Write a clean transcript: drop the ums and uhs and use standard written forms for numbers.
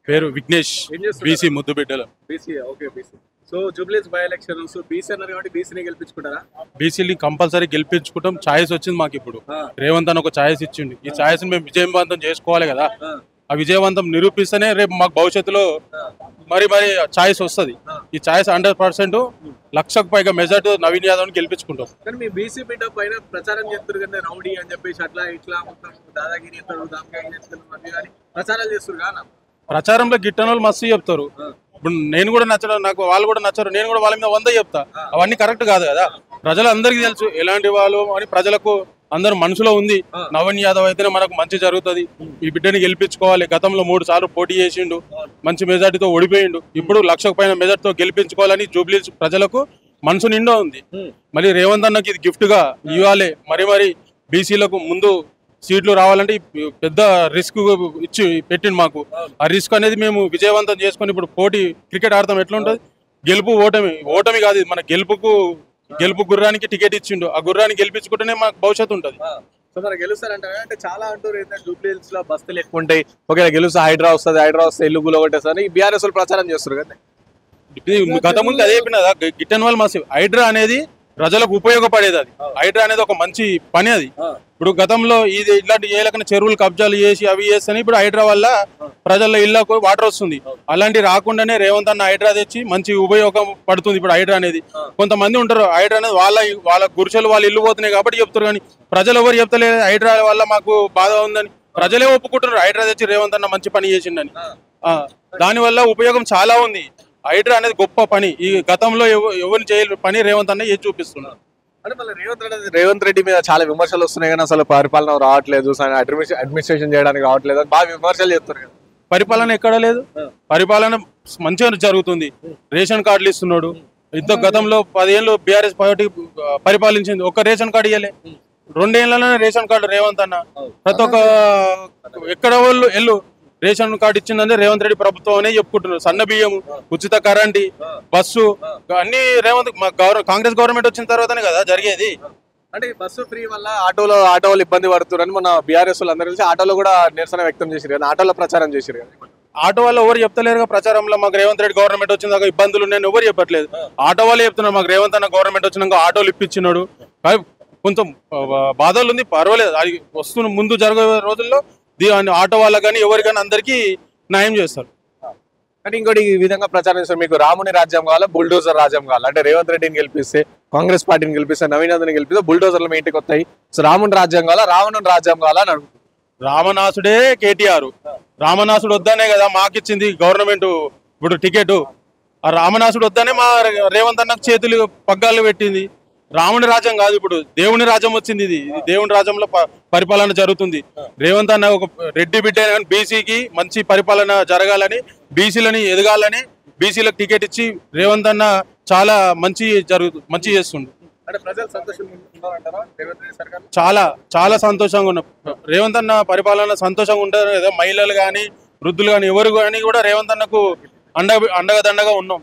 పేరు విఘ్నేష్. బీసీ ముద్దుబిడ్డలు. BC, okay BC. So జూబ్లీస్ బై ఎలక్షన్స్ బీసీ అన్నారు కాబట్టి బీసీని గెలిపించుకుంటారా? బీసీని కంపల్సరీ గెలిపించుకుంటాం. ఛాయిస్ వచ్చింది మాకు ఇప్పుడు. రేవంత్ అని ఒక ఛాయిస్ ఇచ్చిండు. ఈ ఛాయిస్ మేము విజయవంతం చేసుకోవాలి కదా. ఆ విజయవంతం నిరూపిస్తేనే రేపు మాకు భవిష్యత్తులో మరి ఛాయిస్ వస్తుంది. ఈ ఛాయిస్ 100% లక్షకు పైగా మెజార్టీ నవీన్ యాదవ్ గెలిపించుకుంటాం. కానీ మీ బీసీ బిడ్డ పైన ప్రచారం చేస్తారు కదా, రౌడీ అని చెప్పేసి అట్లా ఇట్లా మొత్తం దాదాగిరి కానీ ప్రచారాలు చేస్తారు కదా. ప్రచారంలో గిట్టని వాళ్ళు మస్తు చెప్తారు. ఇప్పుడు నేను కూడా నచ్చడం, నాకు వాళ్ళు కూడా నచ్చరు, నేను కూడా వాళ్ళ మీద 100 చెప్తా. అవన్నీ కరెక్ట్ కాదు కదా. ప్రజలందరికీ తెలుసు ఎలాంటి వాళ్ళు అని. ప్రజలకు అందరు మనసులో ఉంది. నవీన్ యాదవ్ అయితేనే మనకు మంచి జరుగుతుంది. ఈ బిడ్డని గెలిపించుకోవాలి. గతంలో 3 సార్లు పోటీ చేసిండు, మంచి మెజార్టీతో ఓడిపోయిండు. ఇప్పుడు లక్షకు పైన మెజార్టీతో గెలిపించుకోవాలని జూబ్లీ ప్రజలకు మనసు నిండా ఉంది. మళ్ళీ రేవంత్ అన్నకి ఇది గిఫ్ట్ గా ఇవ్వాలి. మరి బీసీలకు ముందు సీట్లు రావాలంటే పెద్ద రిస్క్ ఇచ్చి పెట్టిండు మాకు. ఆ రిస్క్ అనేది మేము విజయవంతం చేసుకొని ఇప్పుడు పోటీ క్రికెట్ ఆడతాం. ఎట్లా ఉంటుంది గెలుపు ఓటమి కాదు. మన గెలుపు గుర్రానికి టికెట్ ఇచ్చిండు. ఆ గుర్రాన్ని గెలిపించుకుంటేనే మాకు భవిష్యత్తు ఉంటుంది. సో మరి గెలుస్తారంటారా? అంటే చాలా అంటారు జూబ్లీహిల్స్ లో బస్తీలు ఎక్కువ ఉంటాయి, ఒకవేళ గెలుస్తే హైడ్రా వస్తే ఇల్లు గులగొట్టేస్తారు. ఈ బీఆర్ఎస్ ప్రచారం చేస్తారు కదా. గత ముందు అదే చెప్పిన గిట్టన్ వల్ల మసి హైడ్రా అనేది ప్రజలకు ఉపయోగపడేది. అది హైడ్రా అనేది ఒక మంచి పని. అది ఇప్పుడు గతంలో ఇది ఇలాంటి ఏ రకమైన చెరువులు కబ్జాలు చేసి అవి చేస్తాను. ఇప్పుడు హైడ్రా వల్ల ప్రజల ఇళ్లకు వాటర్ వస్తుంది. అలాంటి రాకుండానే రేవంత్ అన్న హైడ్రా తెచ్చి మంచి ఉపయోగం పడుతుంది. ఇప్పుడు హైడ్రా అనేది కొంతమంది ఉంటారు, హైడ్రా అనేది వాళ్ళ గురిసెలు వాళ్ళ ఇల్లు పోతున్నాయి కాబట్టి చెప్తారు. కానీ ప్రజలు ఎవరు చెప్తలేదు హైడ్రా వల్ల మాకు బాధ ఉందని. ప్రజలే ఒప్పుకుంటున్నారు హైడ్రా తెచ్చి రేవంత్ అన్న మంచి పని చేసిండని. దానివల్ల ఉపయోగం చాలా ఉంది. హైడ్రా అనేది గొప్ప పని. ఈ గతంలో ఎవరిని చేయలేని పని రేవంత్ అన్న ఏది చూపిస్తున్నారు. అంటే మళ్ళీ రేవంత్ రెడ్డి మీద చాలా విమర్శలు వస్తున్నాయి కానీ అసలు పరిపాలన రావట్లేదు, అడ్మినిస్ట్రేషన్ చేయడానికి రావట్లేదు అని బాగా విమర్శలు చేస్తారు కదా. పరిపాలన ఎక్కడ లేదు. పరిపాలన మంచిగా జరుగుతుంది. రేషన్ కార్డులు ఇస్తున్నాడు. ఇంత గతంలో 10 ఏళ్ళు బీఆర్ఎస్ పార్టీ పరిపాలించింది. ఒక్క రేషన్ కార్డు ఇవ్వలే. 2 ఏళ్లలోనే రేషన్ కార్డు రేవంత్ అన్న. ప్రతి ఒక్క ఎక్కడ వాళ్ళు రేషన్ కార్డు ఇచ్చిందంటే రేవంత్ రెడ్డి ప్రభుత్వం అనే చెప్పుకుంటున్నారు. సన్న బియ్యము, ఉచిత కరెంట్, బస్సు అన్ని రేవంత్ కాంగ్రెస్ గవర్నమెంట్ వచ్చిన తర్వాతనే కదా జరిగేది. అంటే బస్సు ఫ్రీ వల్ల ఆటో వాళ్ళు ఇబ్బంది పడుతున్నారని మన బీఆర్ఎస్ వాళ్ళు అందరూ కలిసి ఆటోలో కూడా నిరసన వ్యక్తం చేశారు కదా, ఆటోలో ప్రచారం చేశారు కదా. ఆటో వాళ్ళు ఎవరు చెప్తలేరుగా ప్రచారంలో మాకు రేవంత్ రెడ్డి గవర్నమెంట్ వచ్చిందాక ఇబ్బందులు ఉన్నాయని ఎవరు చెప్పట్లేదు. ఆటో వాళ్ళు చెప్తున్నారు మాకు రేవంత్ అన్న గవర్నమెంట్ వచ్చినాక ఆటోలు ఇప్పించినాడు. కొంచెం బాధలు ఉంది, పర్వాలేదు. అది వస్తున్న ముందు జరిగే రోజుల్లో ఆటో వాళ్ళకి కానీ ఎవరికైనా అందరికీ న్యాయం చేస్తారు. అంటే ఇంకోటి ఈ విధంగా ప్రచారం చేస్తారు, మీకు రాముని రాజ్యం కావాలా బుల్డోజర్ రాజ్యం కావాలా? అంటే రేవంత్ రెడ్డిని గెలిపిస్తే, కాంగ్రెస్ పార్టీని గెలిపిస్తే, నవీన్ యాదవ్ని గెలిపిస్తే బుల్డోజర్లు మీ ఇంటికి వస్తాయి. సో రాముని రాజ్యం కావాలా రావణుని రాజ్యం కావాలా అని అడుగుతుంది. రామనాసుడే కేటీఆర్. రామనాసుడు వద్దనే కదా మాకు ఇచ్చింది గవర్నమెంట్ ఇప్పుడు టికెట్. ఆ రామనాసుడు వద్దనే మా రేవంత్ అన్నకు చేతులు పగ్గాలు పెట్టింది. రాముని రాజ్యం కాదు, ఇప్పుడు దేవుని రాజ్యం వచ్చింది. ఇది దేవుని రాజ్యంలో పరిపాలన జరుగుతుంది. రేవంత్ అన్న ఒక రెడ్డి బిడ్డ బీసీకి మంచి పరిపాలన జరగాలని, బీసీలని ఎదగాలని, బీసీలకు టికెట్ ఇచ్చి రేవంత్ అన్న చాలా మంచి చేస్తుంది. చాలా సంతోషంగా ఉన్నాం. రేవంత్ అన్న పరిపాలన సంతోషంగా ఉంటారు కదా. మహిళలు కానీ వృద్ధులు కానీ ఎవరు కానీ కూడా రేవంత్ అన్నకు అండగా దండగా ఉన్నాం.